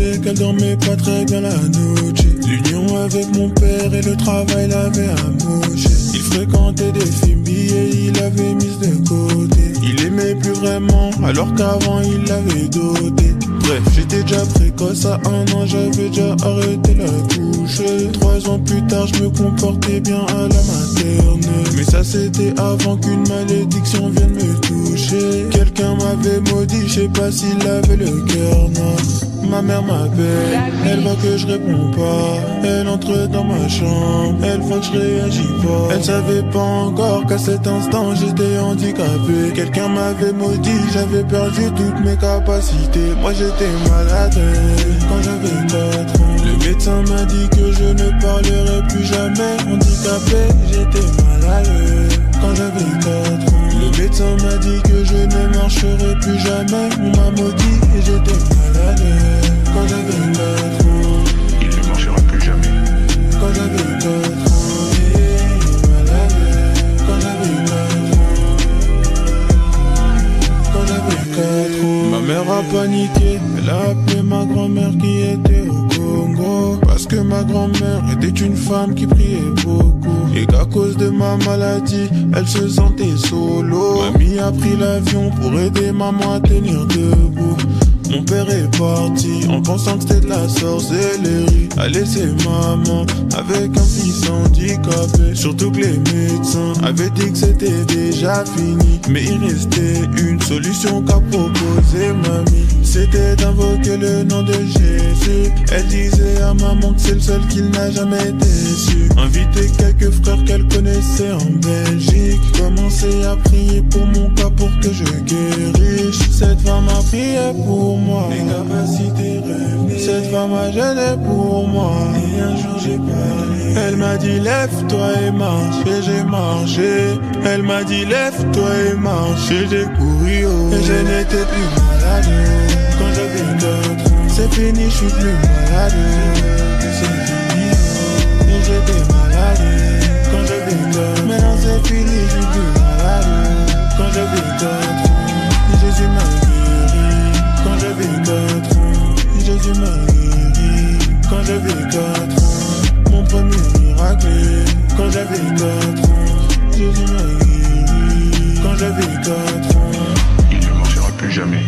disait qu'elle dormait pas très bien la noche. L'union avec mon père et le travail l'avaient amoché. Il fréquentait des films billets, il avait mis de côté. Il aimait plus vraiment, alors qu'avant il l'avait doté. Bref, j'étais déjà précoce, à 1 an j'avais déjà arrêté la couche. 3 ans plus tard, je me comportais bien à la maternelle. Mais ça c'était avant qu'une malédiction vienne me toucher. Quelqu'un m'avait maudit, je sais pas s'il avait le cœur noir. Ma mère m'appelle, elle voit que je réponds pas. Elle entre dans ma chambre, elle voit que je réagis pas. Elle savait pas encore qu'à cet instant j'étais handicapé. Quelqu'un m'avait maudit, j'avais perdu toutes mes capacités. Moi j'étais malade quand j'avais 4 ans. Le médecin m'a dit que je ne parlerai plus jamais. Handicapé, j'étais malade quand j'avais 4 ans. Le médecin m'a dit que je ne marcherai plus jamais. On m'a maudit et j'étais malade quand j'avais 4 ans. Il ne marchera plus jamais. Quand j'avais 4 ans. Malade quand j'avais 4 ans. Quand j'avais 4 ans. Ma mère a paniqué, elle a appelé ma grand-mère qui était au Congo. Parce que ma grand-mère était une femme qui priait beaucoup. Et qu'à cause de ma maladie, elle se sentait solo. Mamie a pris l'avion pour aider maman à tenir debout. Mon père est parti en pensant que c'était de la sorcellerie. A laissé maman avec un fils handicapé. Surtout que les médecins avaient dit que c'était déjà fini. Mais il restait une solution qu'a proposé mamie. C'était d'invoquer le nom de Jésus. Elle disait à maman que c'est le seul qu'il n'a jamais déçu. Inviter quelques frères qu'elle connaissait en Belgique. Commencer à prier pour mon cas pour que je guérisse. Cette femme a prié pour moi. Les capacités revenaient. Cette femme a jeûné pour moi. Et un jour j'ai parlé. Elle m'a dit lève-toi et marche. Et j'ai marché. Elle m'a dit lève-toi et marche. Et j'ai couru oh. Et je n'étais plus malade quand j'avais 4 ans. C'est fini, je suis plus malade. C'est fini oh. Et j'étais malade quand j'avais 4 ans. Maintenant c'est fini, je suis plus malade quand j'avais 4 ans. Jésus m'a guéri quand j'avais 4 ans. Jésus m'a guéri quand j'avais 4 ans. Mon premier miracle quand j'avais 4 ans. Jésus m'a guéri quand j'avais 4 ans. Il ne marchera plus jamais.